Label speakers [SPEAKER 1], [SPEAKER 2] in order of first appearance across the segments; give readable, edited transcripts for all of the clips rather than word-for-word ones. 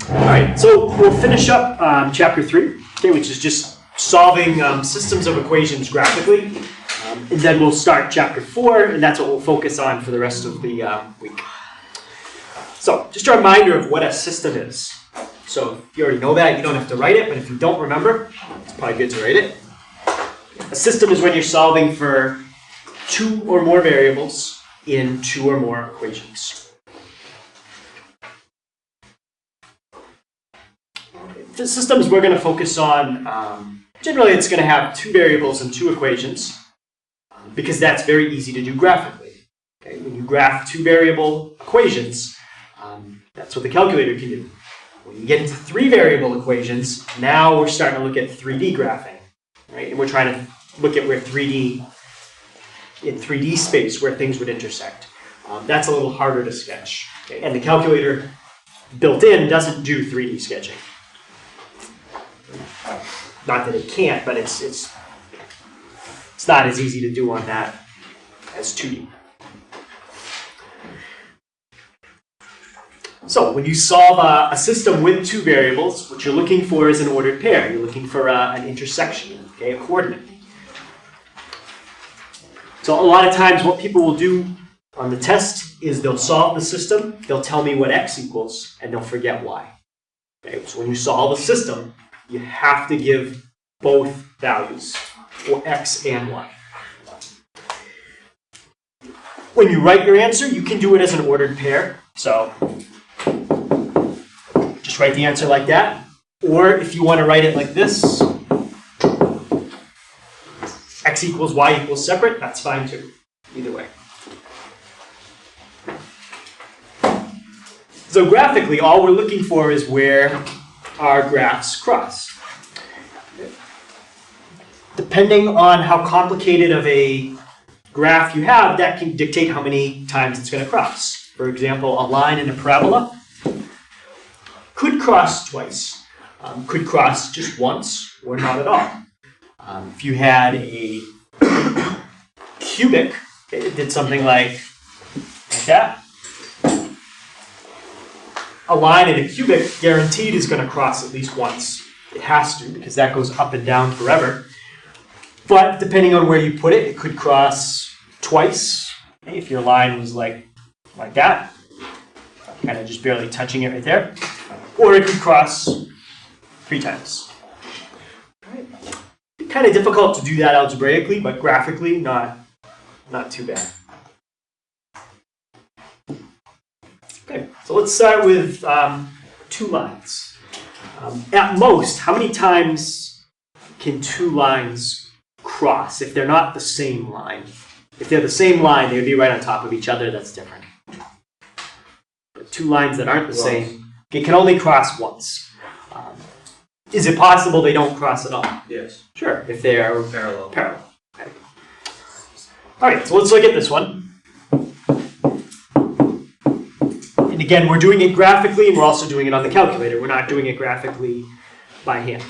[SPEAKER 1] Alright, so we'll finish up chapter 3, okay, which is just solving systems of equations graphically. And then we'll start chapter 4, and that's what we'll focus on for the rest of the week. So, just a reminder of what a system is. So, if you already know that, you don't have to write it, but if you don't remember, it's probably good to write it. A system is when you're solving for 2 or more variables in 2 or more equations. The systems we're going to focus on, generally it's going to have 2 variables and 2 equations, because that's very easy to do graphically. Okay? When you graph 2 variable equations, that's what the calculator can do. When you get into 3 variable equations, now we're starting to look at 3D graphing. Right? And we're trying to look at where 3D, in 3D space, where things would intersect. That's a little harder to sketch. Okay? And the calculator built in doesn't do 3D sketching. Not that it can't, but it's not as easy to do on that as 2D. So when you solve a system with 2 variables, what you're looking for is an ordered pair. You're looking for an intersection, okay, a coordinate. So a lot of times what people will do on the test is they'll solve the system, they'll tell me what x equals, and they'll forget y. Okay, so when you solve a system, you have to give both values, or x and y. When you write your answer, you can do it as an ordered pair. So just write the answer like that. Or if you want to write it like this, x equals y equals separate, that's fine too. Either way. So graphically, all we're looking for is where our graphs cross. Depending on how complicated of a graph you have, that can dictate how many times it's going to cross. For example, a line in a parabola could cross twice, could cross just once, or not at all. If you had a cubic, it did something like that. A line in a cubic guaranteed is going to cross at least once. It has to, because that goes up and down forever. But depending on where you put it, it could cross twice. If your line was like that, kind of just barely touching it right there. Or it could cross 3 times. Right. Kind of difficult to do that algebraically, but graphically, not too bad. Okay, so let's start with 2 lines. At most, how many times can 2 lines cross if they're not the same line? If they're the same line, they would be right on top of each other. That's different. But 2 lines that aren't the same, it can only cross once. Is it possible they don't cross at all?
[SPEAKER 2] Yes.
[SPEAKER 1] Sure, if they are
[SPEAKER 2] parallel.
[SPEAKER 1] Okay. All right, so let's look at this one. And again, we're doing it graphically, and we're also doing it on the calculator. We're not doing it graphically by hand.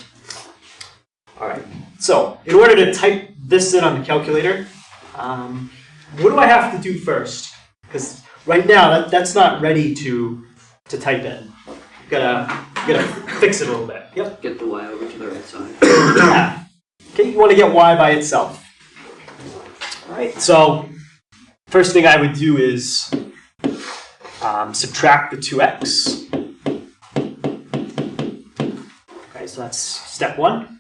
[SPEAKER 1] All right, so in order to type this in on the calculator, what do I have to do first? Because right now, that's not ready to type in. You gotta fix it a little bit. Yep.
[SPEAKER 3] Get the y over to the right side.
[SPEAKER 1] Yeah. Okay, you want to get y by itself. All right, so first thing I would do is subtract the 2x. Okay, so that's step 1.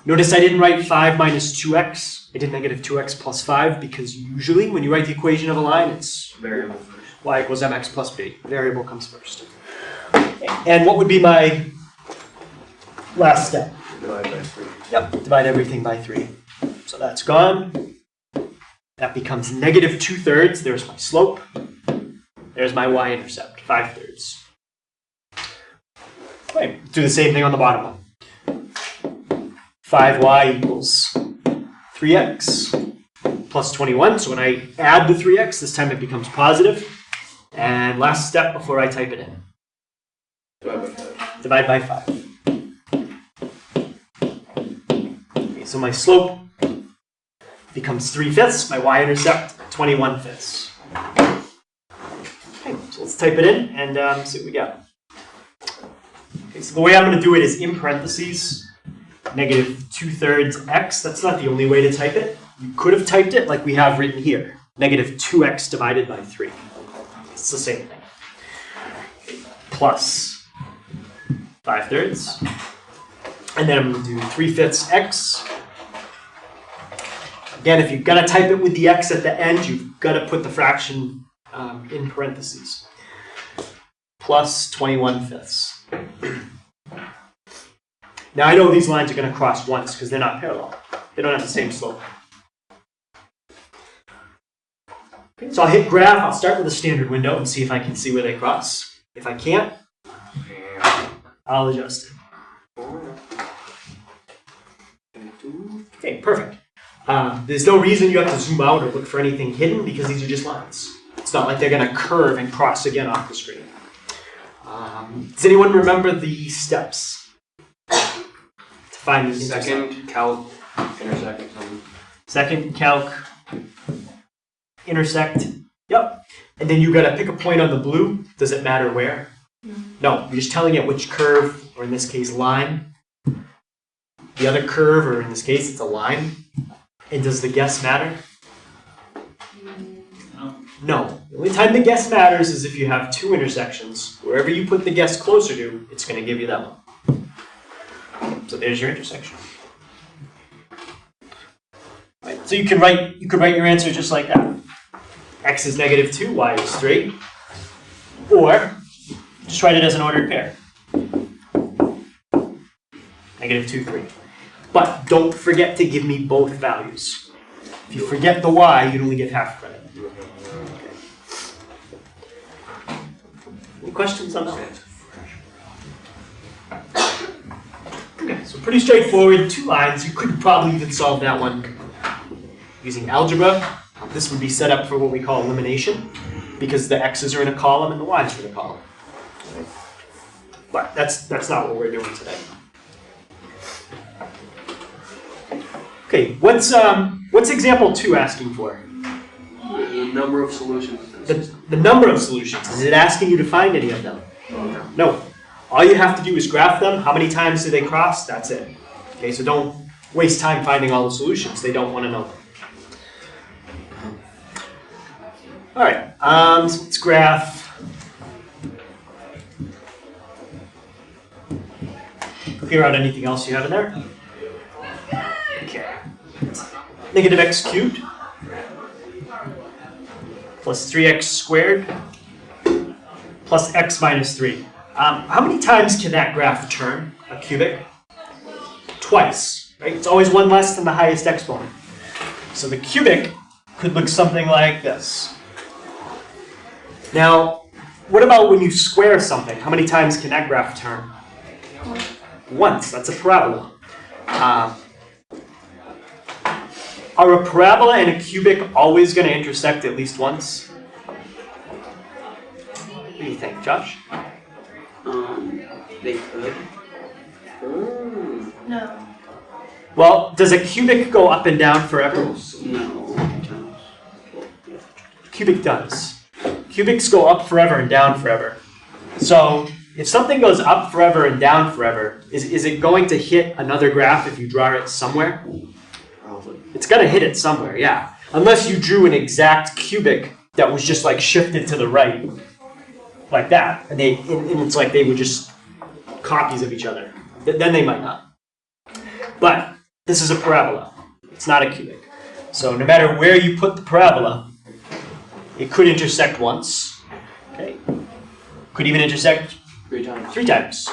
[SPEAKER 1] Notice I didn't write 5 minus 2x. I did negative 2x plus 5 because usually when you write the equation of a line, it's
[SPEAKER 2] Variable first.
[SPEAKER 1] y equals mx plus b. Variable comes first. And what would be my last step?
[SPEAKER 2] Divide by 3.
[SPEAKER 1] Yep, divide everything by 3. So that's gone. That becomes negative 2/3. There's my slope. There's my y-intercept, 5/3. Okay, do the same thing on the bottom one. 5y equals 3x plus 21. So when I add the 3x, this time it becomes positive. And last step before I type it in. Divide by 5. Okay, so my slope becomes 3/5. My y-intercept, 21/5. Okay, so let's type it in and see what we got. Okay, so the way I'm going to do it is in parentheses, negative 2/3 x. That's not the only way to type it. You could have typed it like we have written here, negative 2x divided by 3. It's the same thing. Plus 5/3. And then I'm going to do 3/5 x. Again, if you're going to type it with the x at the end, you've got to put the fraction in parentheses. Plus 21/5. Now I know these lines are going to cross once because they're not parallel. They don't have the same slope. Okay, so I'll hit graph. I'll start with a standard window and see if I can see where they cross. If I can't, I'll adjust it. Okay, perfect. There's no reason you have to zoom out or look for anything hidden because these are just lines. It's not like they're going to curve and cross again off the screen. Does anyone remember the steps to find the
[SPEAKER 2] second calc intersect something?
[SPEAKER 1] Second calc intersect. Yep. And then you got to pick a point on the blue. Does it matter where? No, you're just telling it which curve, or in this case, line. The other curve, or in this case, it's a line. And does the guess matter? No. The only time the guess matters is if you have two intersections. Wherever you put the guess closer to, it's going to give you that one. So there's your intersection. Right. So you could write your answer just like that. X is negative 2, y is 3. Or just write it as an ordered pair. Negative 2, 3. But don't forget to give me both values. If you forget the y, you'd only get half credit. Any questions on that? Okay, so pretty straightforward, 2 lines. You could probably even solve that one using algebra. This would be set up for what we call elimination, because the x's are in a column and the y's are in a column. But that's not what we're doing today. Okay, what's example 2 asking for?
[SPEAKER 2] The number of solutions.
[SPEAKER 1] The number of solutions. Is it asking you to find any of them? No. All you have to do is graph them. How many times do they cross? That's it. Okay, so don't waste time finding all the solutions. They don't want to know. All right, so let's graph. Clear out anything else you have in there. Okay. Negative x cubed plus 3x squared plus x minus 3. How many times can that graph turn a cubic? Twice, right? It's always one less than the highest exponent. So the cubic could look something like this. Now, what about when you square something? How many times can that graph turn? Once. That's a parabola. Are a parabola and a cubic always going to intersect at least once? What do you think, Josh?
[SPEAKER 2] They could.
[SPEAKER 3] No.
[SPEAKER 1] Well, does a cubic go up and down forever?
[SPEAKER 2] No.
[SPEAKER 1] Cubic does. Cubics go up forever and down forever. So if something goes up forever and down forever, is it going to hit another graph if you draw it somewhere?
[SPEAKER 2] Probably.
[SPEAKER 1] It's going to hit it somewhere, yeah. Unless you drew an exact cubic that was just like shifted to the right, like that. And it's like they were just copies of each other. Then they might not. But this is a parabola. It's not a cubic. So no matter where you put the parabola, it could intersect once. Okay. Could even intersect
[SPEAKER 2] 3 times.
[SPEAKER 1] 3 times.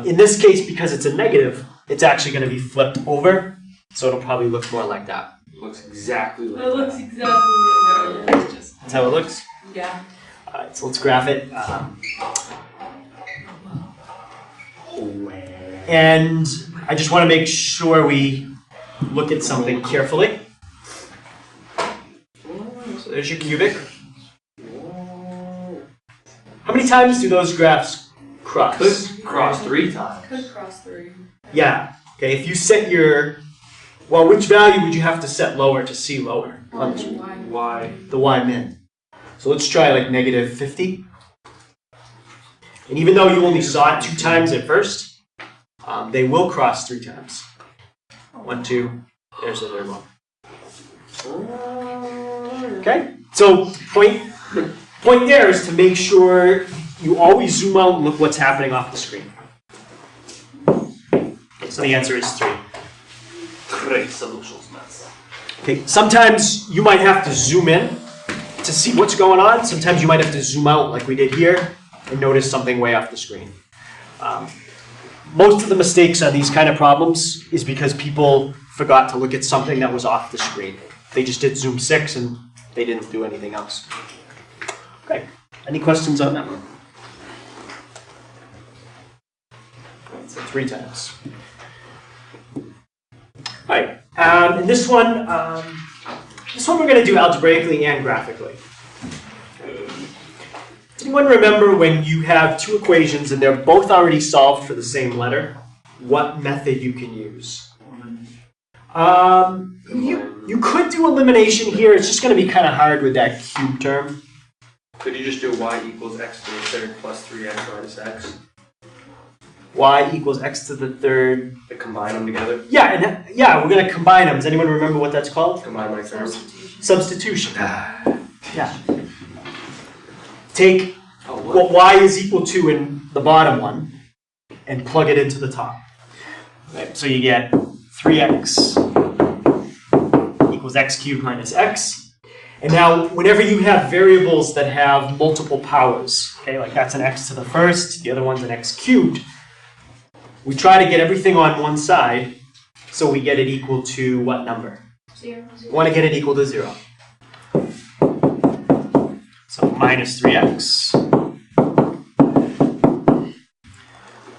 [SPEAKER 1] In this case, because it's a negative, it's actually going to be flipped over, so it'll probably look more like that.
[SPEAKER 2] It looks exactly like
[SPEAKER 3] It looks exactly like that. It's just,
[SPEAKER 1] That's how it looks?
[SPEAKER 3] yeah.
[SPEAKER 1] All right, so let's graph it. And I just want to make sure we look at something carefully. So there's your cubic. How many times do those graphs cross?
[SPEAKER 2] Could cross 3 times.
[SPEAKER 3] Could cross 3.
[SPEAKER 1] Yeah. Okay, if you set your... Well, which value would you have to set lower to see lower?
[SPEAKER 2] Why?
[SPEAKER 1] The y min. So let's try like negative 50. And even though you only saw it 2 times at first, they will cross 3 times. 1, 2, there's the third one. Okay, so point there is to make sure you always zoom out and look what's happening off the screen. Okay, so the answer is 3.
[SPEAKER 2] Great solutions, man.
[SPEAKER 1] Okay, sometimes you might have to zoom in to see what's going on. Sometimes you might have to zoom out like we did here and notice something way off the screen. Most of the mistakes on these kind of problems is because people forgot to look at something that was off the screen. They just did zoom 6 and they didn't do anything else. Okay, any questions on that one? So 3 times. All right, and this one we're going to do algebraically and graphically. Does anyone remember when you have 2 equations and they're both already solved for the same letter, what method you can use? You could do elimination here. It's just going to be kind of hard with that cube term.
[SPEAKER 2] Could you just do y equals x to the third plus 3x minus x?
[SPEAKER 1] Y equals x to the third.
[SPEAKER 2] To combine them together?
[SPEAKER 1] Yeah, we're going to combine them. Does anyone remember what that's called?
[SPEAKER 2] Combine my terms.
[SPEAKER 1] Substitution. Yeah. Take
[SPEAKER 2] what?
[SPEAKER 1] what y is equal to in the bottom one and plug it into the top. Right, so you get 3x equals x cubed minus x. And now, whenever you have variables that have multiple powers, okay, like that's an x to the first, the other one's an x cubed, we try to get everything on one side so we get it equal to what number?
[SPEAKER 3] 0.
[SPEAKER 1] We want to get it equal to 0. So minus 3x.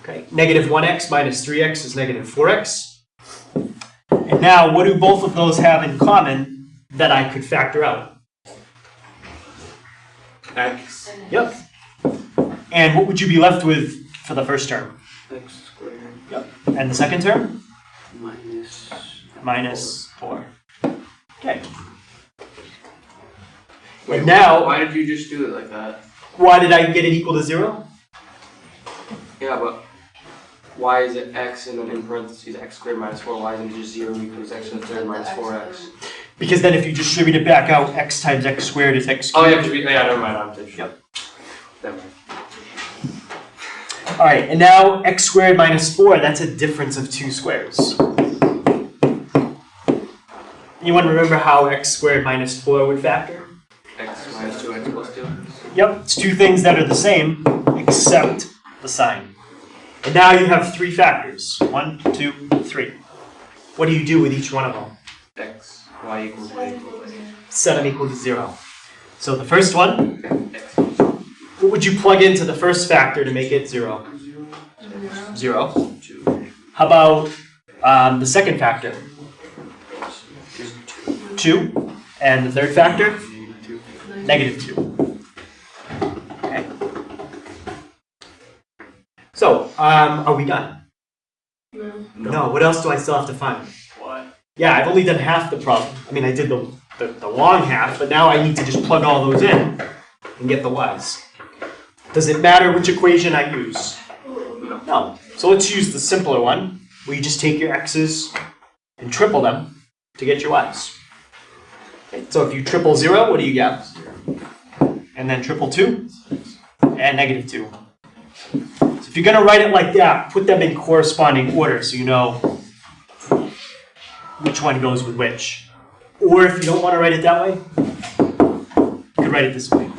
[SPEAKER 1] Okay, negative 1x minus 3x is negative 4x. And now, what do both of those have in common that I could factor out?
[SPEAKER 2] X.
[SPEAKER 1] Yep. And what would you be left with for the first term?
[SPEAKER 2] X squared.
[SPEAKER 1] Yep. And the second term?
[SPEAKER 2] Minus.
[SPEAKER 1] 4. Okay. Wait, now,
[SPEAKER 2] Why did you just do it like that?
[SPEAKER 1] why did I get it equal to 0?
[SPEAKER 2] Yeah, but why is it x and then in parentheses x squared minus 4? Why isn't it just 0 equals x to the third minus 4x?
[SPEAKER 1] Because then if you distribute it back out, x times x squared is x
[SPEAKER 2] Oh,
[SPEAKER 1] cubed.
[SPEAKER 2] yeah, never mind. I'm just.
[SPEAKER 1] Yep.
[SPEAKER 2] Never mind.
[SPEAKER 1] All right, and now x squared minus 4, that's a difference of 2 squares. Anyone remember how x squared minus 4 would factor?
[SPEAKER 2] X minus 2x plus 2.
[SPEAKER 1] Yep, it's 2 things that are the same, except the sign. And now you have 3 factors. 1, 2, 3. What do you do with each one of them?
[SPEAKER 2] X. Y equals y equals
[SPEAKER 1] Set them equal to 0. So the first one,
[SPEAKER 2] x.
[SPEAKER 1] what would you plug into the first factor to make it 0? 0.
[SPEAKER 2] 2.
[SPEAKER 1] How about the second factor? 2. And the third factor? Negative 2. Okay. So, are we done? No. What else do I still have to find?
[SPEAKER 2] What?
[SPEAKER 1] Yeah, I've only done half the problem. I mean, I did the long half, but now I need to just plug all those in and get the y's. Does it matter which equation I use? No. So let's use the simpler one, where you just take your x's and triple them to get your y's. Okay, so if you triple 0, what do you get? And then triple 2, and negative 2. So if you're going to write it like that, put them in corresponding order so you know which one goes with which. Or if you don't want to write it that way, you could write it this way.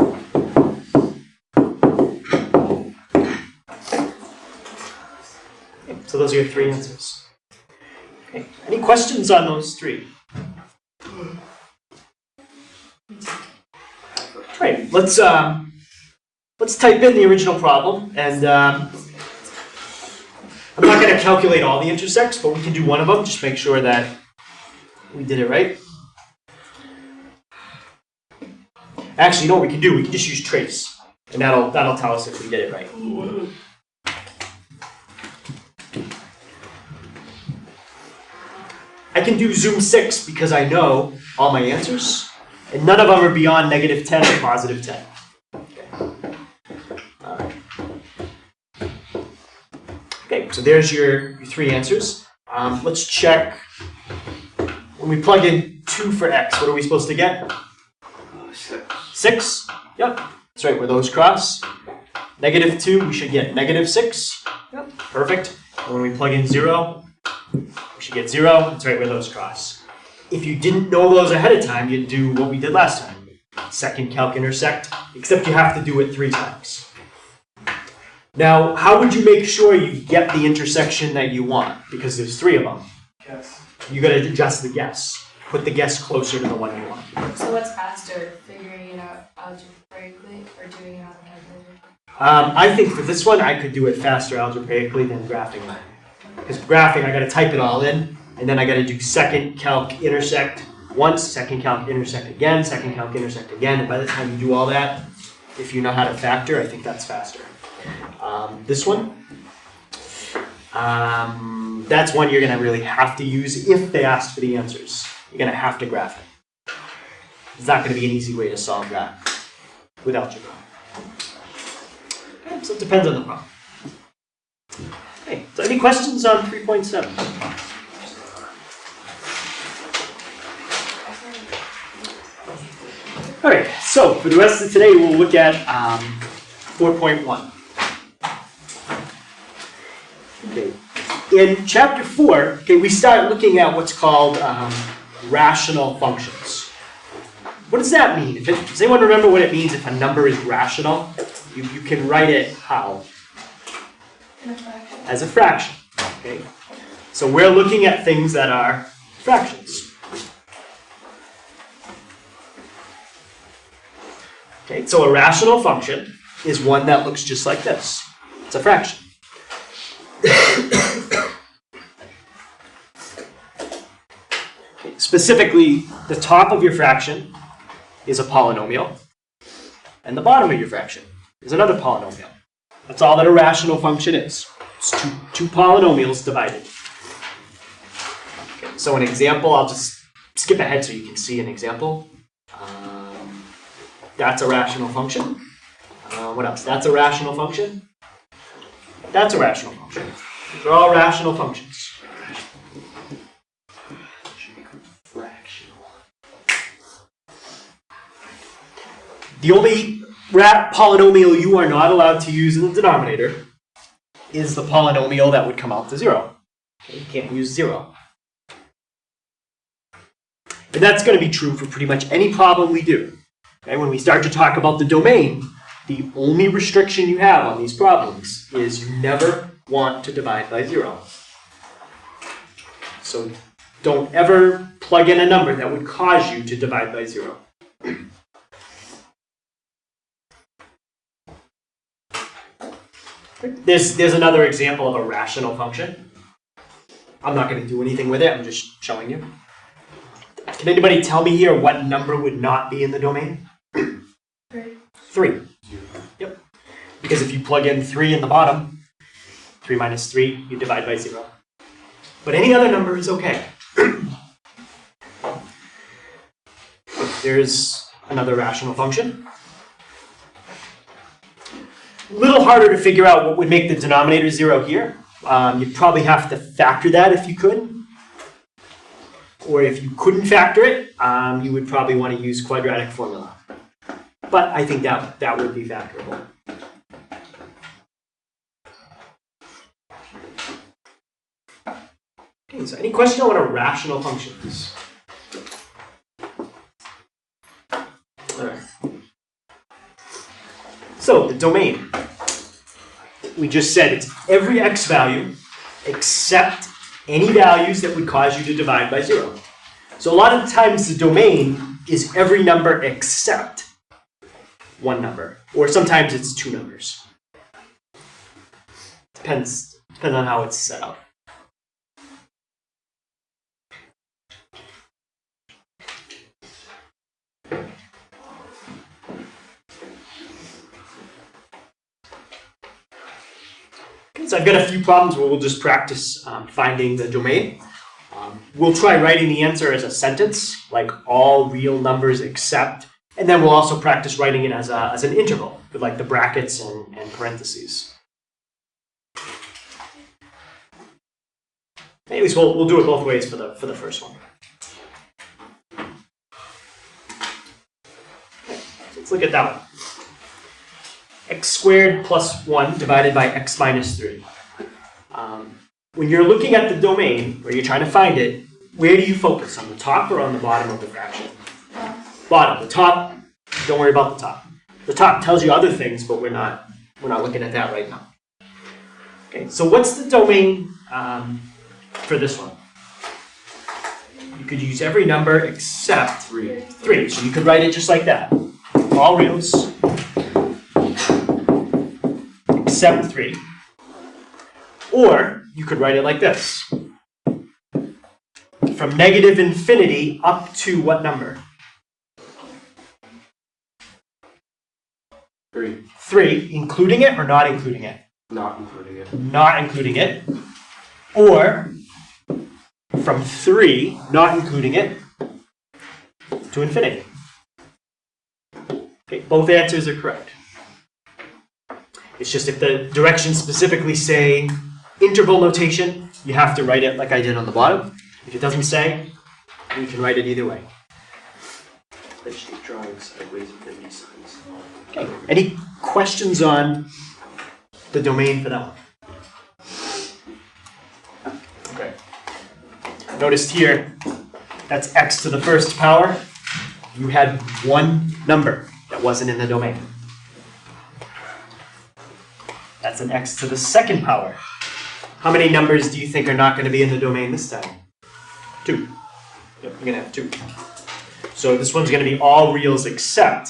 [SPEAKER 1] Okay, so those are your 3 answers. Okay. Any questions on those 3? All right, let's type in the original problem, and I'm not going to calculate all the intersects, but we can do one of them. Just make sure that we did it right. Actually, you know what we can do? We can just use trace, and that'll tell us if we did it right. I can do zoom 6 because I know all my answers, and none of them are beyond negative 10 or positive 10. Okay. All right. Okay, so there's your three answers. Let's check. When we plug in 2 for x, what are we supposed to get? 6? Yep, that's right, where those cross. -2, we should get -6. Yep, perfect. And when we plug in 0, we should get 0. That's right where those cross. If you didn't know those ahead of time, you'd do what we did last time. Second calc intersect, except you have to do it 3 times. Now, how would you make sure you get the intersection that you want? Because there's 3 of them.
[SPEAKER 2] Guess.
[SPEAKER 1] You got to adjust the guess. Put the guess closer to the one you want.
[SPEAKER 3] So what's faster, figuring it out algebraically or doing it on a calculator?
[SPEAKER 1] I think for this one, I could do it faster algebraically than graphing. Because graphing, I got to type it all in, and then I got to do second calc intersect once, second calc intersect again, second calc intersect again, and by the time you do all that, if you know how to factor, I think that's faster. This one, that's one you're going to really have to use if they ask for the answers. You're going to have to graph it. It's not going to be an easy way to solve that with algebra. Okay, so it depends on the problem. Okay, so any questions on 3.7? All right, so for the rest of today, we'll look at 4.1. Okay. In chapter 4, okay, we start looking at what's called rational functions. What does that mean? Does anyone remember what it means if a number is rational? You can write it how? As a fraction. Okay. So we're looking at things that are fractions. Okay, so a rational function is one that looks just like this. It's a fraction. Specifically, the top of your fraction is a polynomial, and the bottom of your fraction is another polynomial. That's all that a rational function is. It's two polynomials divided. Okay, so an example, I'll just skip ahead so you can see an example. That's a rational function. What else? That's a rational function. That's a rational function. These are all rational functions. The only polynomial you are not allowed to use in the denominator is the polynomial that would come out to 0. Okay, you can't use 0. And that's going to be true for pretty much any problem we do. Okay, when we start to talk about the domain, the only restriction you have on these problems is you never want to divide by 0. So don't ever plug in a number that would cause you to divide by 0. There's another example of a rational function. I'm not going to do anything with it, I'm just showing you. Can anybody tell me here what number would not be in the domain? 3. Yep. Because if you plug in 3 in the bottom, 3 minus 3, you divide by 0. But any other number is okay. There's another rational function. A little harder to figure out what would make the denominator 0 here. You'd probably have to factor that if you could. Or if you couldn't factor it, you would probably want to use quadratic formula. But I think that would be factorable. Okay, so any question on what a rational function is? All right. So the domain. We just said it's every x value except any values that would cause you to divide by 0. So a lot of times the domain is every number except one number. Or sometimes it's 2 numbers. Depends on how it's set up. So I've got a few problems where we'll just practice finding the domain. We'll try writing the answer as a sentence, like all real numbers except, and then we'll also practice writing it as an interval, with like the brackets and parentheses. Anyways, we'll do it both ways for the first one. Okay, so let's look at that one. X squared plus 1 divided by x minus 3. When you're looking at the domain, where you're trying to find it, where do you focus? On the top or on the bottom of the fraction? Bottom. The top, don't worry about the top. The top tells you other things, but we're not looking at that right now. Okay, so what's the domain for this one? You could use every number except 3. So you could write it just like that. All reals except 3. Or you could write it like this. From negative infinity up to what number?
[SPEAKER 2] 3.
[SPEAKER 1] 3, including it or not including it?
[SPEAKER 2] Not including it.
[SPEAKER 1] Not including it. Or from 3, not including it, to infinity. Okay, both answers are correct. It's just if the directions specifically say interval notation, you have to write it like I did on the bottom. If it doesn't say, you can write it either way.
[SPEAKER 2] Let's keep drawing sideways with these signs.
[SPEAKER 1] Okay. Any questions on the domain for that one? Okay. Noticed here, that's x to the first power. You had one number that wasn't in the domain. That's an x to the second power. How many numbers do you think are not going to be in the domain this time? 2. Yep, you're going to have 2. So this one's going to be all reals except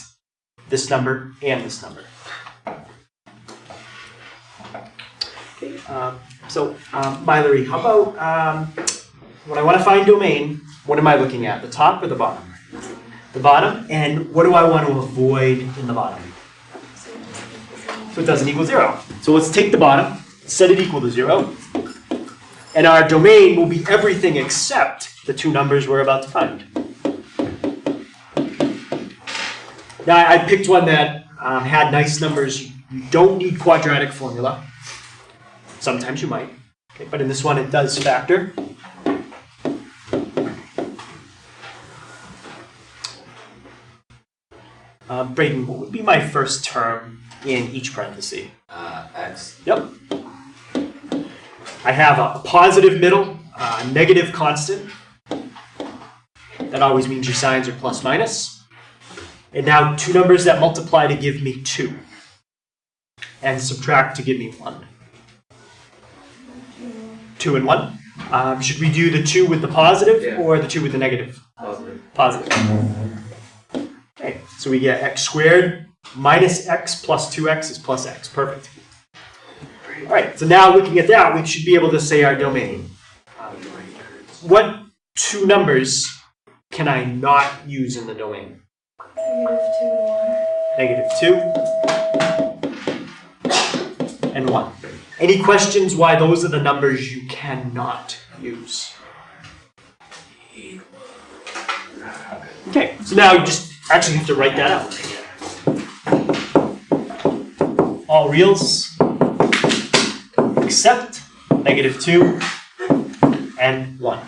[SPEAKER 1] this number and this number. Okay, Mylery, how about when I want to find domain, what am I looking at? The top or the bottom? The bottom, and what do I want to avoid in the bottom? So it doesn't equal 0. So let's take the bottom, set it equal to 0, and our domain will be everything except the 2 numbers we're about to find. Now I picked one that had nice numbers. You don't need quadratic formula. Sometimes you might, okay, but in this one it does factor. Braden, what would be my first term in each parenthesis?
[SPEAKER 2] X.
[SPEAKER 1] Yep. I have a positive middle, a negative constant. That always means your signs are plus minus. And now 2 numbers that multiply to give me 2. And subtract to give me 1. 2 and 1. Should we do the 2 with the positive or the 2 with the negative?
[SPEAKER 2] Positive.
[SPEAKER 1] Positive. Okay, so we get x squared minus x plus 2x is plus x. Perfect. All right, so now looking at that, we should be able to say our domain. What 2 numbers can I not use in the domain? Negative 2 and 1. Any questions why those are the numbers you cannot use? Okay, so now you just actually have to write that out. All reals except negative 2 and 1.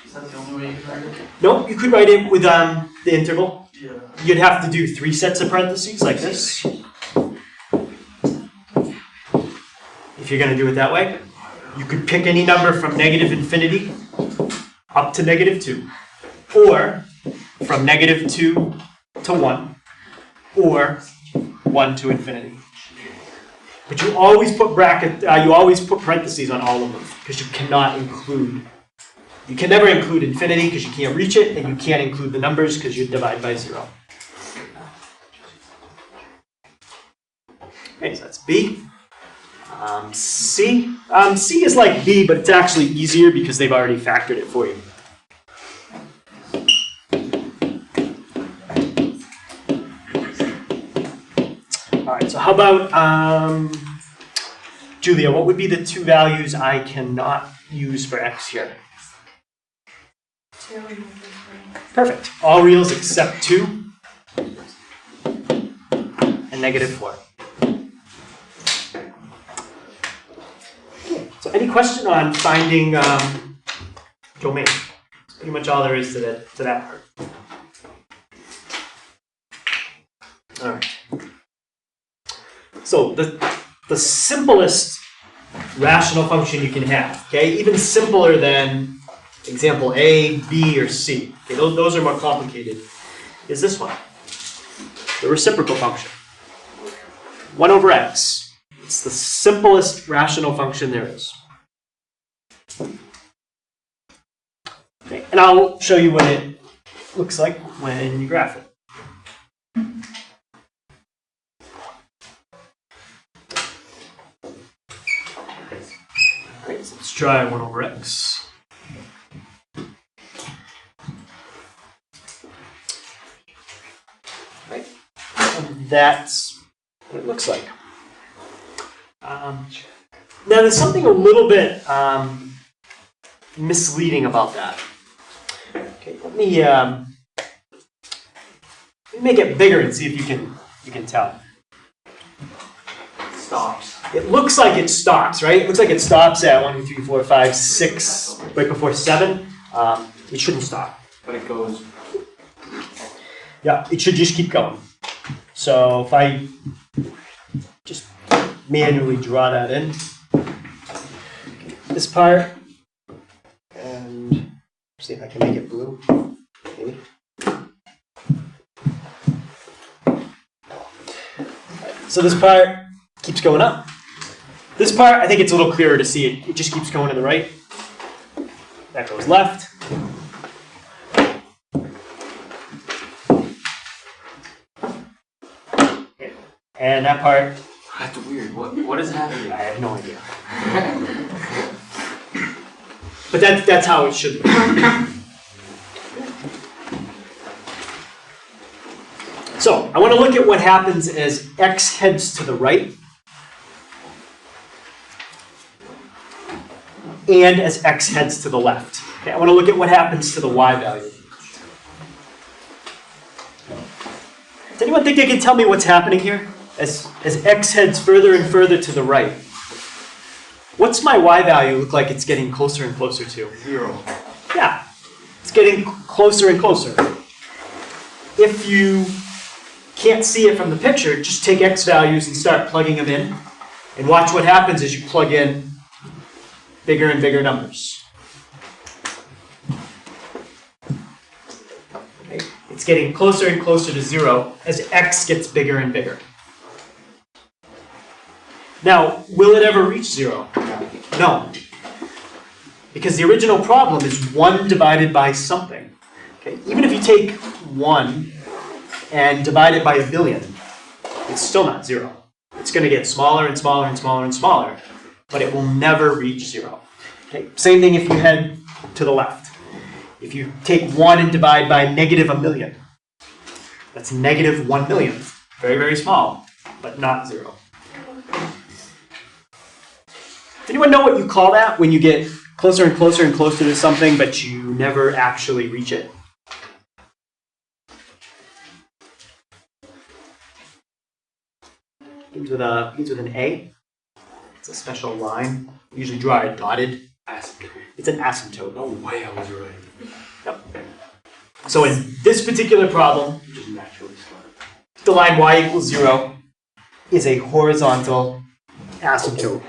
[SPEAKER 4] Is that the only way you can write it?
[SPEAKER 1] Nope, you could write it with the interval.
[SPEAKER 4] Yeah.
[SPEAKER 1] You'd have to do 3 sets of parentheses like this. If you're going to do it that way. You could pick any number from negative infinity up to negative 2. Or from negative 2 to 1. Or 1 to infinity. But you always put parentheses on all of them because you cannot include. You can never include infinity because you can't reach it, and you can't include the numbers because you divide by 0. Okay, so that's B. C. C is like B, but it's actually easier because they've already factored it for you. All right, so how about Julia? What would be the 2 values I cannot use for x here?
[SPEAKER 3] 2 and 3.
[SPEAKER 1] Perfect. All reals except 2 and negative 4. So any question on finding domain? That's pretty much all there is to that part. All right. So the simplest rational function you can have, okay, even simpler than example A, B, or C. Okay, those are more complicated. Is this one, the reciprocal function, 1 over x. It's the simplest rational function there is. Okay, and I'll show you what it looks like when you graph it. Great, so let's try 1 over x. Right, and that's what it looks like. Now there's something a little bit misleading about that. Okay, let me make it bigger and see if you can tell.
[SPEAKER 2] Stops.
[SPEAKER 1] It looks like it stops, right? It looks like it stops at 1, 2, 3, 4, 5, 6, right before 7. It shouldn't stop.
[SPEAKER 2] But it goes.
[SPEAKER 1] Yeah, it should just keep going. So if I just manually draw that in, this part, and see if I can make it blue, maybe. So this part keeps going up. This part, I think it's a little clearer to see. It just keeps going to the right. That goes left. And that part.
[SPEAKER 2] That's weird. What is happening?
[SPEAKER 1] I have no idea. But that's how it should be. So I want to look at what happens as x heads to the right and as x heads to the left. Okay, I want to look at what happens to the y value. Does anyone think they can tell me what's happening here? As x heads further and further to the right, what's my y value look like it's getting closer and closer to?
[SPEAKER 2] 0.
[SPEAKER 1] Yeah, it's getting closer and closer. If you can't see it from the picture, just take x values and start plugging them in, and watch what happens as you plug in bigger and bigger numbers. Okay. It's getting closer and closer to 0 as x gets bigger and bigger. Now, will it ever reach 0? No. Because the original problem is 1 divided by something. Okay? Even if you take 1 and divide it by 1 billion, it's still not 0. It's going to get smaller and smaller and smaller and smaller, but it will never reach 0. Okay? Same thing if you head to the left. If you take 1 and divide by -1 million, that's -1 millionth. Very, very small, but not 0. Does anyone know what you call that when you get closer and closer and closer to something, but you never actually reach it? Begins with an A. It's a special line. We usually draw it dotted.
[SPEAKER 2] Asymptote.
[SPEAKER 1] It's an asymptote.
[SPEAKER 2] No way I was right.
[SPEAKER 1] Yep. So in this particular problem,
[SPEAKER 2] Just naturally smart.
[SPEAKER 1] the line y equals 0 is a horizontal asymptote.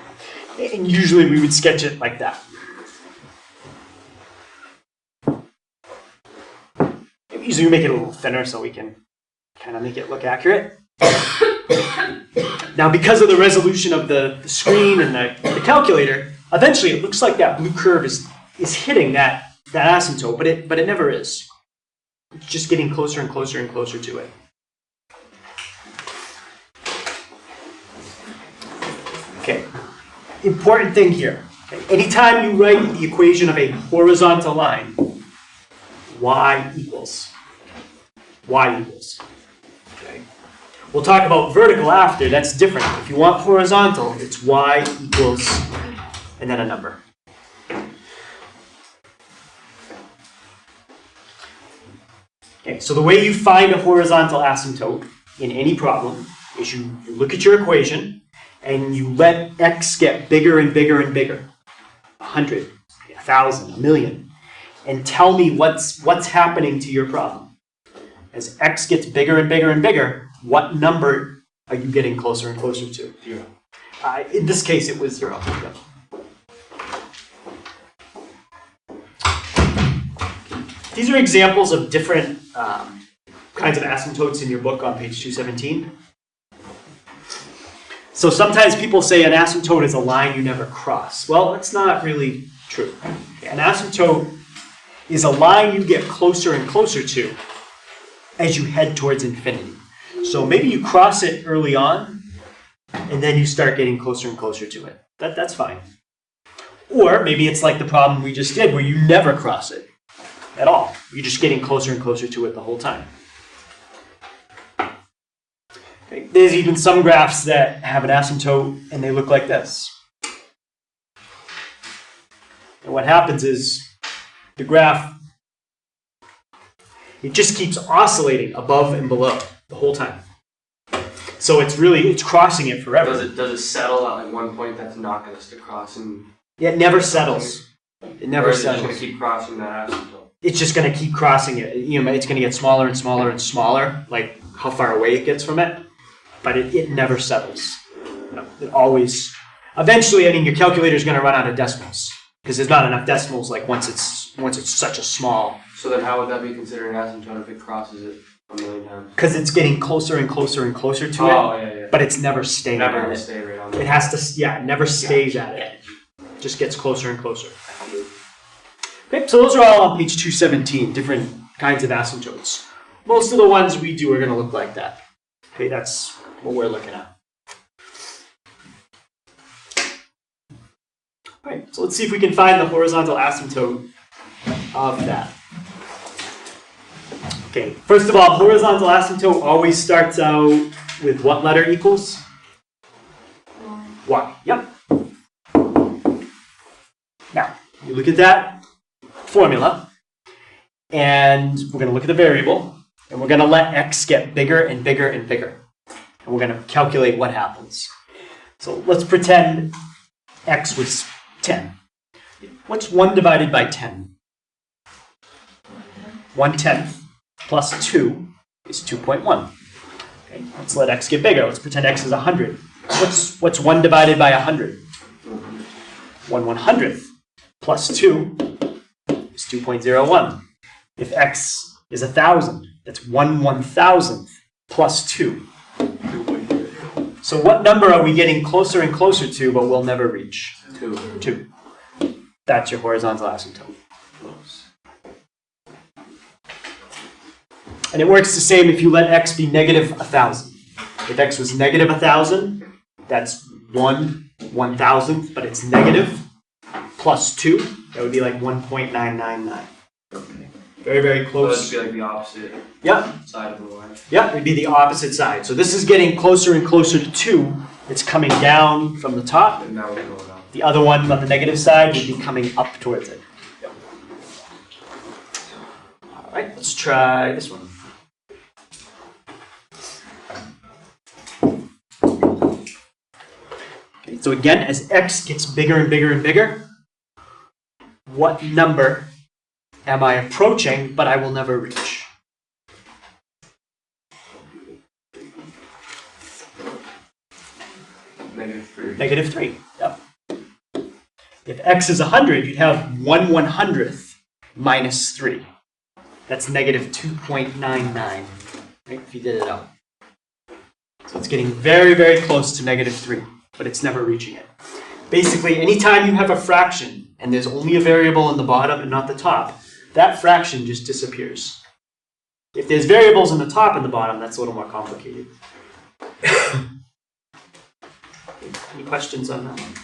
[SPEAKER 1] And usually we would sketch it like that. Usually we make it a little thinner so we can kind of make it look accurate. Now, because of the resolution of the screen and the calculator, eventually it looks like that blue curve is hitting that asymptote, but it never is. It's just getting closer and closer and closer to it. Okay. Important thing here. Okay. Anytime you write the equation of a horizontal line, y equals. Okay. We'll talk about vertical after. That's different. If you want horizontal, it's y equals and then a number. Okay, so the way you find a horizontal asymptote in any problem is you look at your equation and you let x get bigger and bigger and bigger. 100, 1,000, a million, and tell me what's happening to your problem. As x gets bigger and bigger and bigger, what number are you getting closer and closer to?
[SPEAKER 2] 0.
[SPEAKER 1] In this case, it was 0. Yep. These are examples of different kinds of asymptotes in your book on page 217. So sometimes people say an asymptote is a line you never cross. Well, that's not really true. An asymptote is a line you get closer and closer to as you head towards infinity. So maybe you cross it early on, and then you start getting closer and closer to it. That's fine. Or maybe it's like the problem we just did, where you never cross it at all. You're just getting closer and closer to it the whole time. Okay. There's even some graphs that have an asymptote, and they look like this. And what happens is the graph, it just keeps oscillating above and below the whole time. So it's crossing it forever.
[SPEAKER 2] Does it settle at like one point that's not going to cross? And
[SPEAKER 1] it never settles. It never settles.
[SPEAKER 2] It's going to keep crossing that asymptote.
[SPEAKER 1] It's just going to keep crossing it. You know, it's going to get smaller and smaller and smaller, like how far away it gets from it. But it never settles. No, it always. Eventually, I mean, your calculator is going to run out of decimals because there's not enough decimals. Like once it's such a small.
[SPEAKER 2] So then, how would that be considered an asymptote if it crosses it a million times?
[SPEAKER 1] Because it's getting closer and closer and closer to it.
[SPEAKER 2] Oh, yeah.
[SPEAKER 1] But it's never staying.
[SPEAKER 2] Never going to stay right on it.
[SPEAKER 1] It has to. Yeah, it never stays at it. Just gets closer and closer. Okay, so those are all on page 217, different kinds of asymptotes. Most of the ones we do are going to look like that. Okay, that's what we're looking at. All right, so let's see if we can find the horizontal asymptote of that. Okay, first of all, horizontal asymptote always starts out with what letter equals? Y. Yep. Now, you look at that formula, and we're going to look at the variable, and we're going to let x get bigger and bigger and bigger. And we're going to calculate what happens. So let's pretend x was 10. What's 1 divided by 10? 1/10 plus 2 is 2.1. Okay, let's let x get bigger. Let's pretend x is 100. What's 1 divided by 100? 1/100th plus 2 is 2.01. If x is 1,000, that's 1/1000th plus 2. So what number are we getting closer and closer to, but we'll never reach? 2. That's your horizontal asymptote. And it works the same if you let x be negative 1,000. If x was negative 1,000, that's 1/1000th, but it's negative, plus 2. That would be like 1.999. Very, very close.
[SPEAKER 2] So that'd be like the opposite side of the line.
[SPEAKER 1] Yeah, it'd be the opposite side. So this is getting closer and closer to 2. It's coming down from the top.
[SPEAKER 2] And now we're going up.
[SPEAKER 1] The other one on the negative side would be coming up towards it. Yep. All right, let's try this one. Okay, so again, as x gets bigger and bigger and bigger, what number am I approaching, but I will never reach? Negative 3. Yep. If x is 100, you'd have 1/100th minus 3. That's negative 2.99, right, if you did it out. So it's getting very, very close to negative 3, but it's never reaching it. Basically, anytime you have a fraction and there's only a variable in the bottom and not the top, that fraction just disappears. If there's variables in the top and the bottom, that's a little more complicated. Any questions on that one?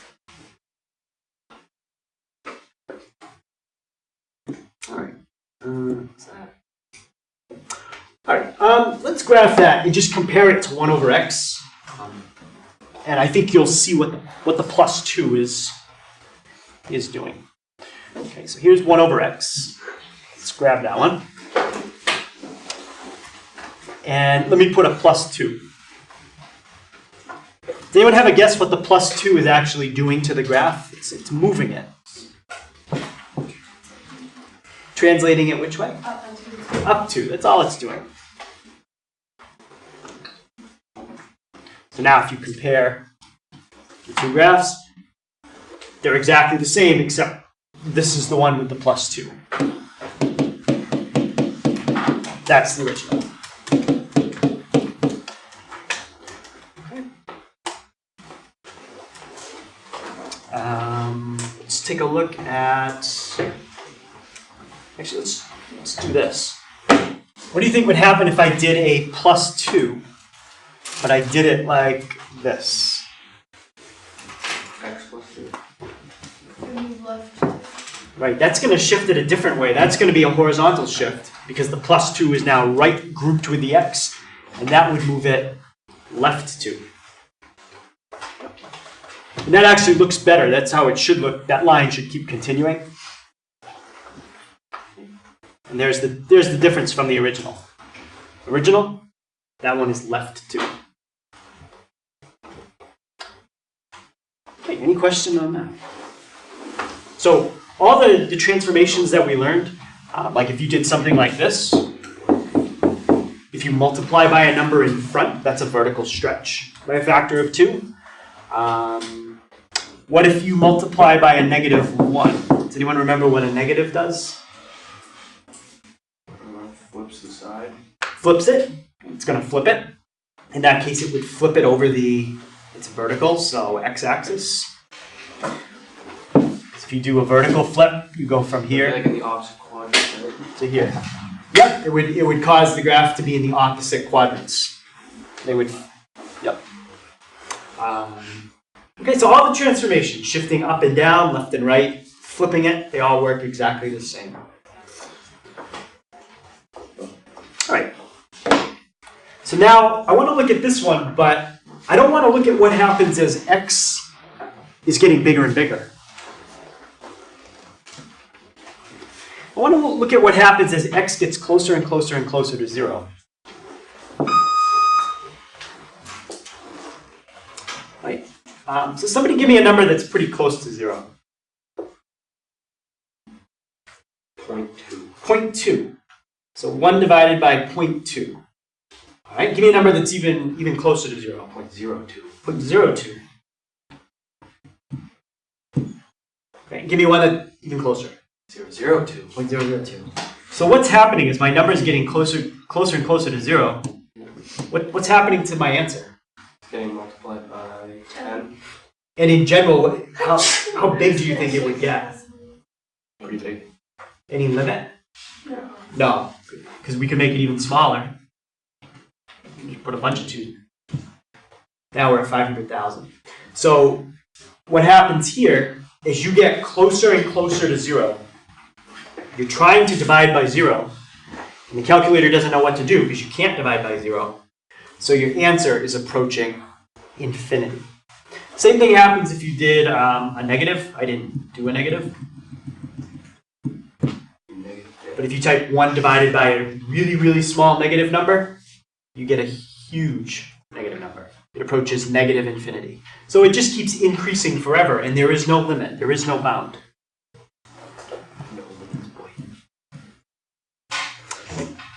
[SPEAKER 1] All right. Let's graph that and just compare it to 1 over x. And I think you'll see what the plus 2 is doing. Okay, so here's 1 over x. Let's grab that one. And let me put a plus 2. Does anyone have a guess what the plus 2 is actually doing to the graph? It's moving it. translating it which way? Up to. That's all it's doing. So now if you compare the two graphs, they're exactly the same, except this is the one with the +2. That's the original. Let's take a look at, actually let's do this. What do you think would happen if I did a +2, but I did it like this?
[SPEAKER 2] X plus 2.
[SPEAKER 1] Right, that's going to shift it a different way. That's going to be a horizontal shift because the +2 is now right grouped with the x, and that would move it left 2. And that actually looks better. That's how it should look. That line should keep continuing. And there's the difference from the original. Original, that one is left 2. Okay, any question on that? So all the transformations that we learned, like if you did something like this, if you multiply by a number in front, that's a vertical stretch by a factor of 2. What if you multiply by a -1? Does anyone remember what a negative does?
[SPEAKER 2] Flips the side.
[SPEAKER 1] Flips it. It's going to flip it. In that case, it would flip it over it's vertical, so x-axis. If you do a vertical flip, you go from here
[SPEAKER 2] Like in the opposite quadrant. Right?
[SPEAKER 1] to here. Yep, it would cause the graph to be in the opposite quadrants. They would, yep. Okay, so all the transformations, shifting up and down, left and right, flipping it, they all work exactly the same. All right. So now I want to look at this one, but I don't want to look at what happens as x is getting bigger and bigger. I want to look at what happens as x gets closer and closer and closer to 0. Right. So somebody give me a number that's pretty close to 0.
[SPEAKER 2] 0.2.
[SPEAKER 1] 0.2. So 1 divided by 0.2. All right, give me a number that's even closer to 0.
[SPEAKER 2] 0.02.
[SPEAKER 1] 0.02. Okay, give me one that's even closer.
[SPEAKER 2] 0.002.
[SPEAKER 1] 0.002. So what's happening is my number is getting closer and closer to 0. What's happening to my answer?
[SPEAKER 2] Getting multiplied by 10.
[SPEAKER 1] And in general, how big do you think it would get?
[SPEAKER 2] Pretty big.
[SPEAKER 1] Any limit? No, because we could make it even smaller. Just put a bunch of 2s. Now we're at 500,000. So what happens here is you get closer and closer to 0. You're trying to divide by 0, and the calculator doesn't know what to do because you can't divide by 0. So your answer is approaching infinity. Same thing happens if you did a negative. I didn't do a negative. But if you type 1 divided by a really, really small negative number, you get a huge negative number. It approaches negative infinity. So it just keeps increasing forever, and there is no limit. There is no bound.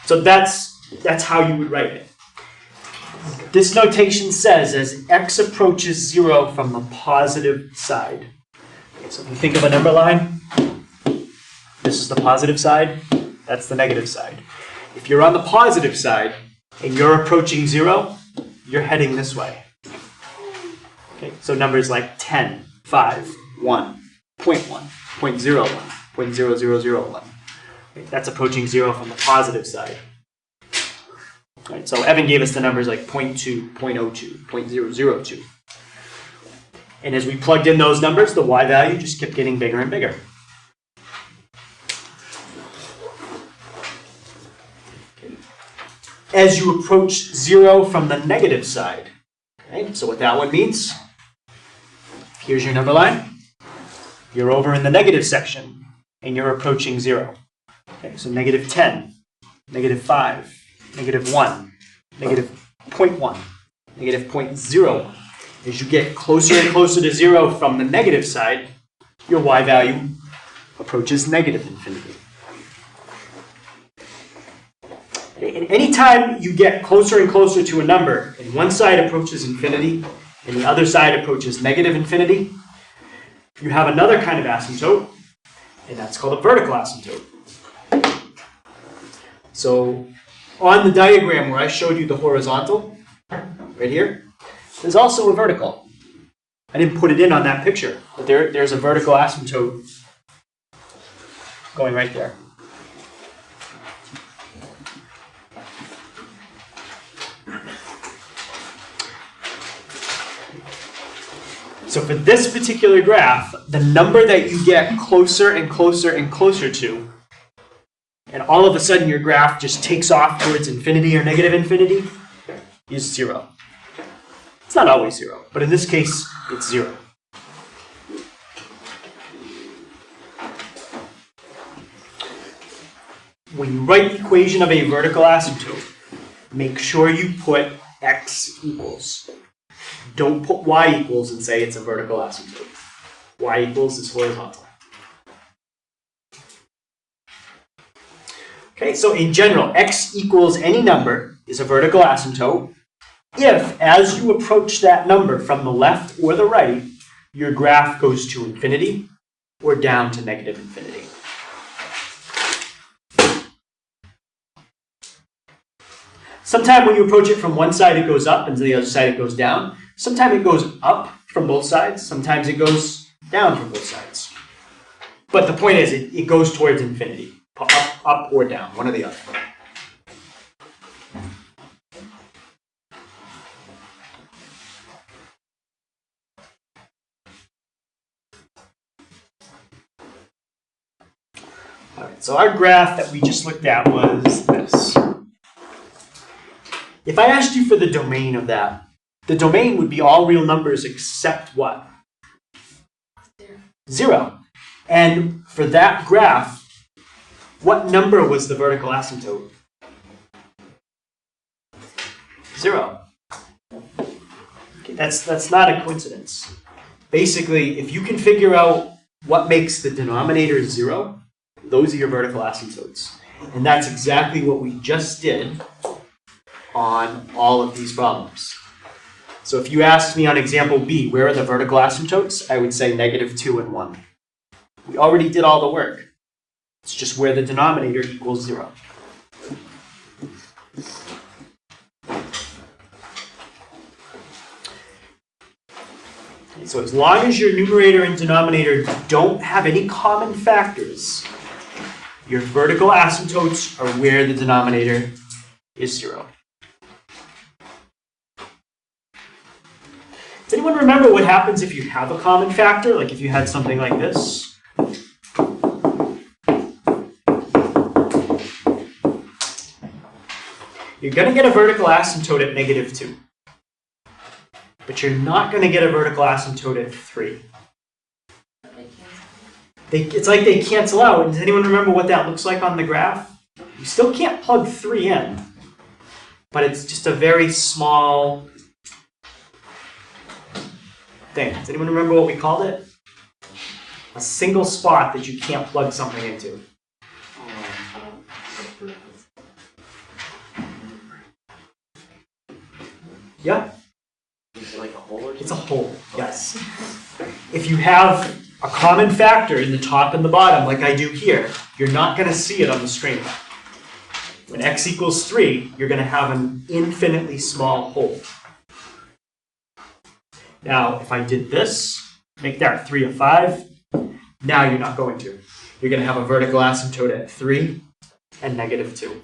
[SPEAKER 1] So that's how you would write it. This notation says as x approaches 0 from the positive side. Okay, so if you think of a number line, this is the positive side, that's the negative side. If you're on the positive side and you're approaching 0, you're heading this way. Okay, so numbers like 10, 5, 1, 0.1, 0.01, 0.0001. Okay, that's approaching 0 from the positive side. Right, so Evan gave us the numbers like 0.2, 0.02, 0.002. And as we plugged in those numbers, the y value just kept getting bigger and bigger. As you approach 0 from the negative side. Okay, so what that one means, here's your number line. You're over in the negative section, and you're approaching 0. Okay, so negative 10, negative 5, negative 1, negative 0.1, negative 0.01. As you get closer and closer to 0 from the negative side, your y value approaches negative infinity. And anytime you get closer and closer to a number, and one side approaches infinity, and the other side approaches negative infinity, you have another kind of asymptote, and that's called a vertical asymptote. So on the diagram where I showed you the horizontal, right here, there's also a vertical. I didn't put it in on that picture, but there's a vertical asymptote going right there. So for this particular graph, the number that you get closer and closer and closer to, and all of a sudden your graph just takes off towards infinity or negative infinity, is 0. It's not always 0, but in this case, it's 0. When you write the equation of a vertical asymptote, make sure you put x equals. Don't put y equals and say it's a vertical asymptote. Y equals is horizontal. Okay, so in general, x equals any number is a vertical asymptote if, as you approach that number from the left or the right, your graph goes to infinity or down to negative infinity. Sometimes when you approach it from one side, it goes up, and to the other side, it goes down. Sometimes it goes up from both sides. Sometimes it goes down from both sides. But the point is, it goes towards infinity, up or down, one or the other. All right, so our graph that we just looked at was this. If I asked you for the domain of that, the domain would be all real numbers except what? 0. And for that graph, what number was the vertical asymptote? 0. Okay, that's not a coincidence. Basically, if you can figure out what makes the denominator 0, those are your vertical asymptotes. And that's exactly what we just did on all of these problems. So if you asked me on example B, where are the vertical asymptotes? I would say -2 and 1. We already did all the work. It's just where the denominator equals 0. Okay, so as long as your numerator and denominator don't have any common factors, your vertical asymptotes are where the denominator is 0. Does anyone remember what happens if you have a common factor? Like if you had something like this? You're going to get a vertical asymptote at -2. But you're not going to get a vertical asymptote at 3. It's like they cancel out. Does anyone remember what that looks like on the graph? You still can't plug 3 in. But it's just a very small thing. Does anyone remember what we called it? A single spot that you can't plug something into. Yeah?
[SPEAKER 2] Is it like a hole or something?
[SPEAKER 1] It's a hole, yes. If you have a common factor in the top and the bottom, like I do here, you're not going to see it on the screen. When x equals 3, you're going to have an infinitely small hole. Now, if I did this, make that 3 of 5, now you're not going to. You're going to have a vertical asymptote at 3 and -2.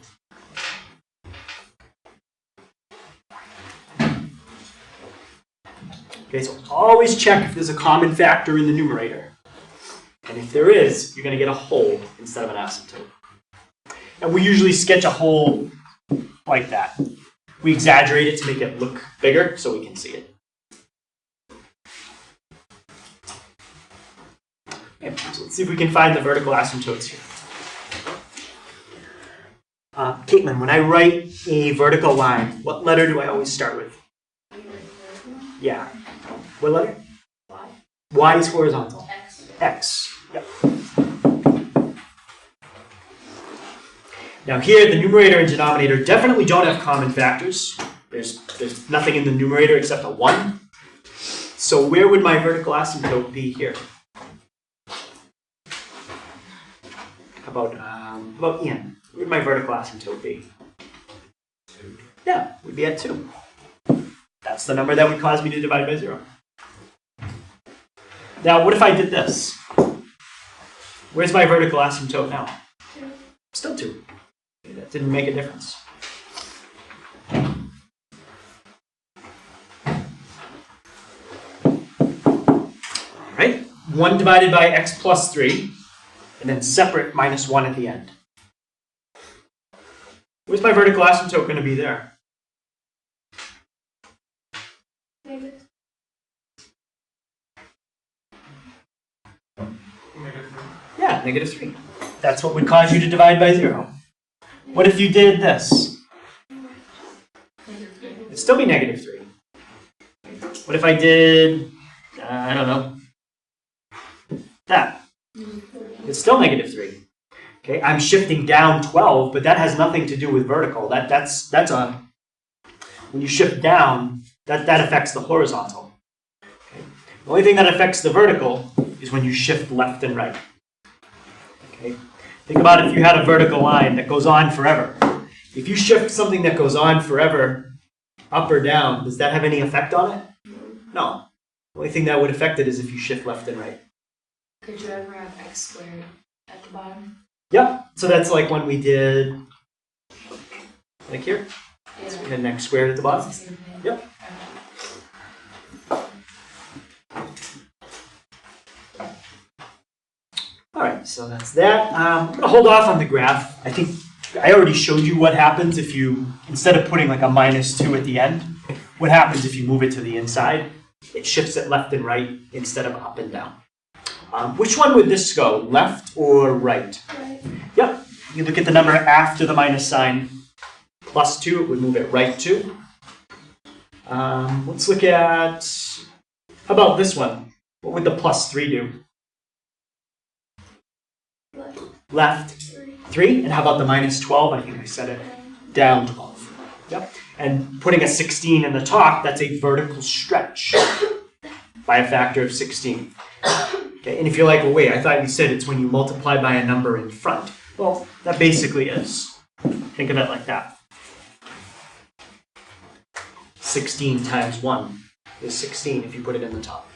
[SPEAKER 1] Okay, so always check if there's a common factor in the numerator. And if there is, you're going to get a hole instead of an asymptote. And we usually sketch a hole like that. We exaggerate it to make it look bigger so we can see it. Okay, so let's see if we can find the vertical asymptotes here. Caitlin, when I write a vertical line, what letter do I always start with? Yeah. What letter?
[SPEAKER 3] Y.
[SPEAKER 1] Y is horizontal.
[SPEAKER 3] X.
[SPEAKER 1] X. Yep. Now here, the numerator and denominator definitely don't have common factors. There's nothing in the numerator except a 1. So where would my vertical asymptote be here? How about n? Where would my vertical asymptote be?
[SPEAKER 4] 2.
[SPEAKER 1] Yeah, would be at 2. That's the number that would cause me to divide by 0. Now, what if I did this? Where's my vertical asymptote now?
[SPEAKER 3] 2.
[SPEAKER 1] Still 2. Okay, that didn't make a difference. All right, 1 divided by x plus 3, and then separate minus 1 at the end. Where's my vertical asymptote going to be there?
[SPEAKER 3] Negative.
[SPEAKER 1] Yeah, negative 3. That's what would cause you to divide by 0. What if you did this? It'd still be negative 3. What if I did, I don't know, that? It's still negative 3. Okay, I'm shifting down 12, but that has nothing to do with vertical. That's when you shift down, that affects the horizontal. Okay. The only thing that affects the vertical is when you shift left and right. Okay. Think about if you had a vertical line that goes on forever. If you shift something that goes on forever, up or down, does that have any effect on it? No. The only thing that would affect it is if you shift left and right.
[SPEAKER 3] Could you ever have x squared at the bottom?
[SPEAKER 1] Yep. So that's like when we did, like here,
[SPEAKER 3] Yeah.
[SPEAKER 1] we had an x squared at the bottom.
[SPEAKER 3] It's the same thing.
[SPEAKER 1] Yep. All right, so that's that. I'm going to hold off on the graph. I think I already showed you what happens if you, instead of putting like a minus 2 at the end, what happens if you move it to the inside? It shifts it left and right instead of up and down. Which one would this go, left or right?
[SPEAKER 3] Right.
[SPEAKER 1] Yep, you look at the number after the minus sign, plus 2, it would move it right 2. Let's look at, how about this one? What would the plus 3 do?
[SPEAKER 3] Left.
[SPEAKER 1] Left 3, and how about the minus 12? I think I said it, down 12. Yep, and putting a 16 in the top, that's a vertical stretch by a factor of 16. Okay, and if you're like, well, wait, I thought you said it's when you multiply by a number in front. Well, that basically is. Think of it like that. 16 times 1 is 16 if you put it in the top.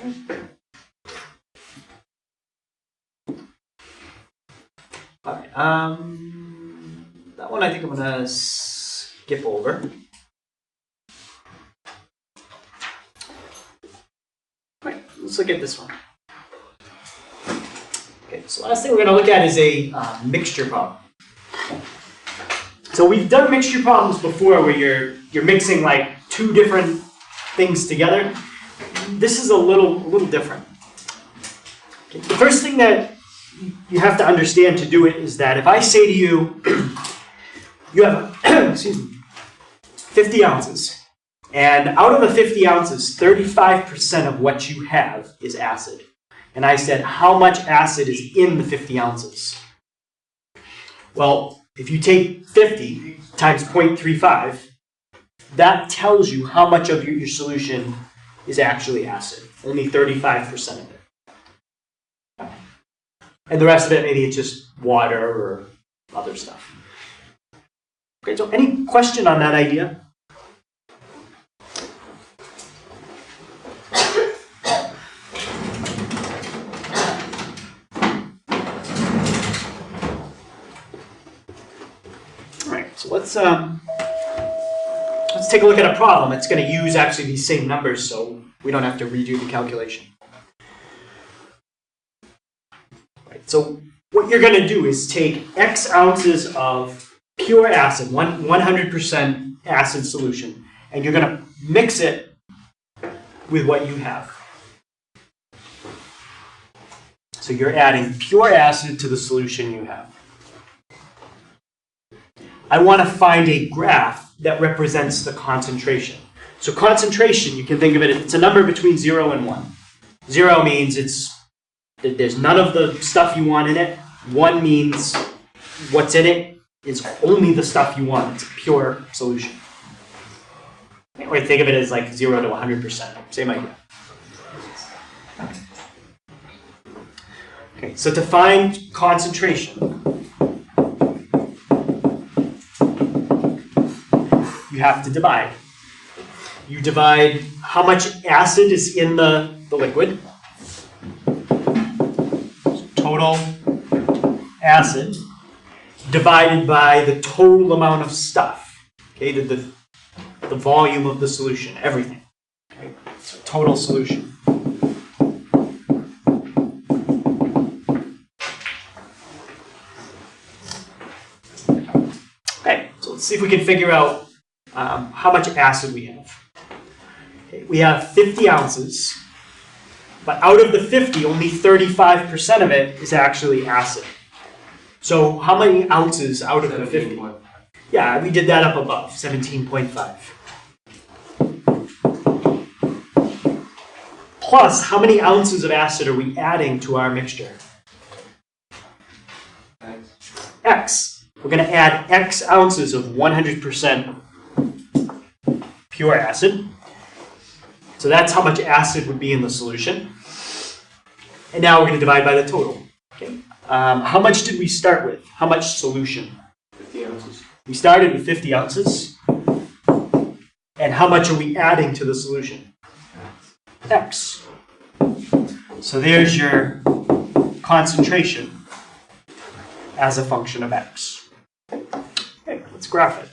[SPEAKER 1] Okay. All right, that one I think I'm going to skip over. Right, let's look at this one. Okay, so last thing we're going to look at is a mixture problem. So we've done mixture problems before where you're mixing like 2 different things together. This is a little different. Okay, the first thing that you have to understand to do it is that if I say to you, you have, excuse me, 50 ounces. And out of the 50 ounces, 35% of what you have is acid. And I said, how much acid is in the 50 ounces? Well, if you take 50 times 0.35, that tells you how much of your solution is actually acid. Only 35% of it. And the rest of it, maybe it's just water or other stuff. Okay, so any question on that idea? So let's take a look at a problem. It's going to use actually these same numbers, so we don't have to redo the calculation. Right, so what you're going to do is take X ounces of pure acid, 100% acid solution, and you're going to mix it with what you have. So you're adding pure acid to the solution you have. I want to find a graph that represents the concentration. So concentration, you can think of it, it's a number between 0 and 1. 0 means there's none of the stuff you want in it. 1 means what's in it is only the stuff you want. It's a pure solution. Or think of it as like 0 to 100%. Same idea. Okay, so to find concentration, you have to divide. You divide how much acid is in the liquid. Total acid divided by the total amount of stuff. Okay, the volume of the solution, everything. Okay, so total solution. Okay, so let's see if we can figure out how much acid we have. Okay, we have 50 ounces, but out of the 50, only 35% of it is actually acid. So how many ounces out of the 50? Yeah, we did that up above, 17.5. Plus, how many ounces of acid are we adding to our mixture? X. We're going to add X ounces of 100% pure acid. So that's how much acid would be in the solution. And now we're going to divide by the total. Okay. How much did we start with? How much solution?
[SPEAKER 2] 50 ounces.
[SPEAKER 1] We started with 50 ounces. And how much are we adding to the solution? X. So there's your concentration as a function of X. Okay, let's graph it.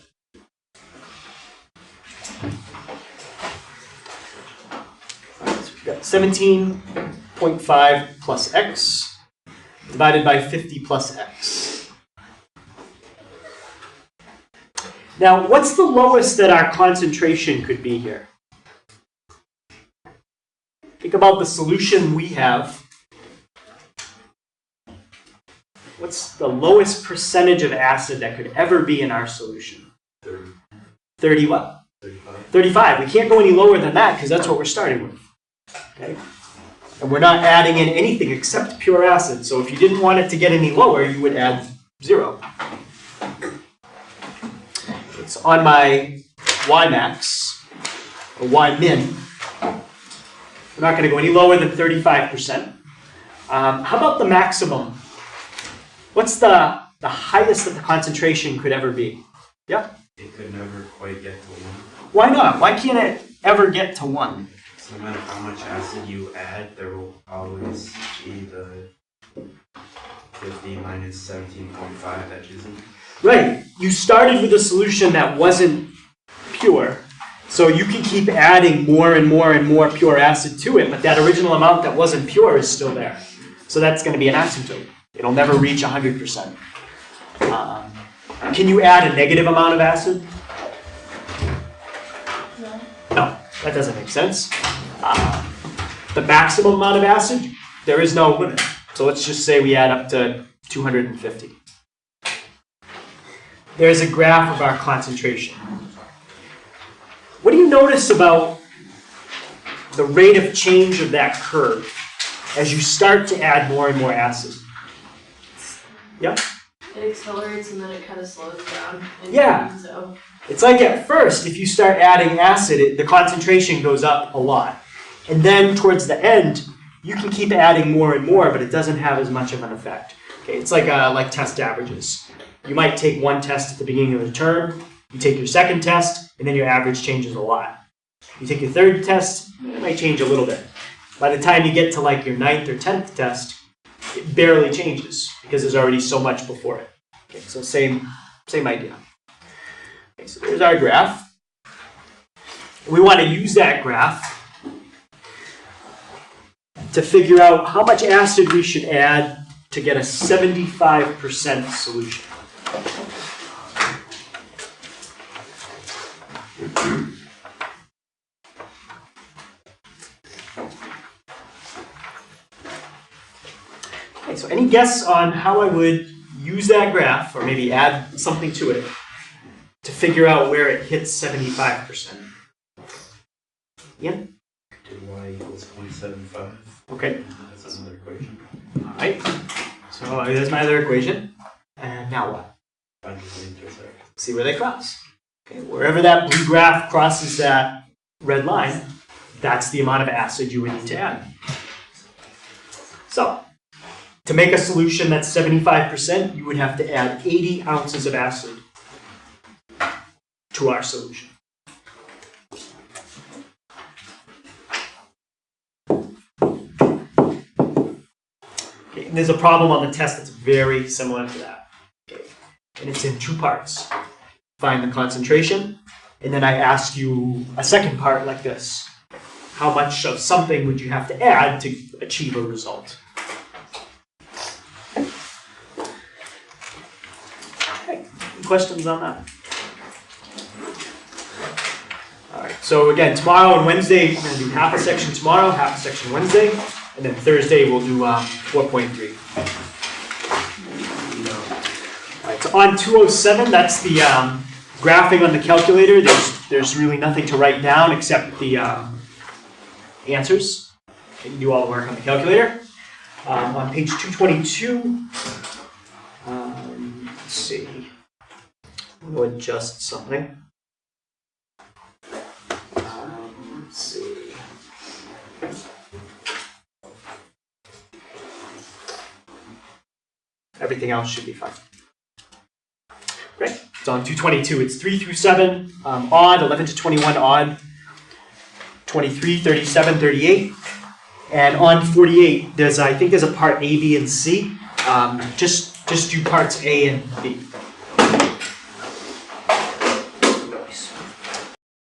[SPEAKER 1] So we've got 17.5 plus X divided by 50 plus X. Now, what's the lowest that our concentration could be here? Think about the solution we have. What's the lowest percentage of acid that could ever be in our solution?
[SPEAKER 4] 30.
[SPEAKER 1] 30 what?
[SPEAKER 4] 35.
[SPEAKER 1] 35. We can't go any lower than that because that's what we're starting with. Okay? And we're not adding in anything except pure acid. So if you didn't want it to get any lower, you would add 0. It's on my Y max, or Y min. We're not going to go any lower than 35%. How about the maximum? What's the highest that the concentration could ever be? Yeah?
[SPEAKER 4] It could never quite get to 1.
[SPEAKER 1] Why not? Why can't it ever get to 1?
[SPEAKER 4] So no matter how much acid you add, there will always be the 50 minus 17.5 that isn't.
[SPEAKER 1] Right. You started with a solution that wasn't pure, so you can keep adding more and more and more pure acid to it, but that original amount that wasn't pure is still there. So that's going to be an asymptote. It'll never reach 100%. Can you add a negative amount of acid? No, that doesn't make sense. The maximum amount of acid, there is no limit. So let's just say we add up to 250. There's a graph of our concentration. What do you notice about the rate of change of that curve as you start to add more and more acid? Yeah?
[SPEAKER 3] It accelerates and then it kind of slows down.
[SPEAKER 1] Yeah.
[SPEAKER 3] So.
[SPEAKER 1] It's like at first, if you start adding acid, the concentration goes up a lot. And then towards the end, you can keep adding more and more, but it doesn't have as much of an effect. Okay, it's like test averages. You might take one test at the beginning of the term, you take your second test, and then your average changes a lot. You take your third test, it might change a little bit. By the time you get to like your 9th or 10th test, it barely changes because there's already so much before it. Okay, so same idea. Okay, so there's our graph. We want to use that graph to figure out how much acid we should add to get a 75% solution. Okay, so any guess on how I would use that graph, or maybe add something to it, to figure out where it hits 75%? Ian?
[SPEAKER 4] Y equals 0.75.
[SPEAKER 1] Okay.
[SPEAKER 4] That's another equation.
[SPEAKER 1] All right. So there's my other equation. And now what?
[SPEAKER 4] Find the intercept.
[SPEAKER 1] See where they cross. Okay, wherever that blue graph crosses that red line, that's the amount of acid you would need to add. So, to make a solution that's 75%, you would have to add 80 ounces of acid to our solution. Okay, and there's a problem on the test that's very similar to that. Okay, and it's in two parts. Find the concentration, and then I ask you a second part like this. How much of something would you have to add to achieve a result? Okay, any questions on that? All right, so again, tomorrow and Wednesday, we're going to do half a section tomorrow, half a section Wednesday, and then Thursday we'll do 4.3. All right, so on 207, that's the graphing on the calculator. There's really nothing to write down except the answers. You can do all the work on the calculator. On page 222, let's see. I'm going to adjust something. Let's see. Everything else should be fine. Great. So on 222, it's 3 through 7 odd, 11 to 21 odd, 23, 37, 38. And on 48, I think there's a part A, B, and C. Just do parts A and B.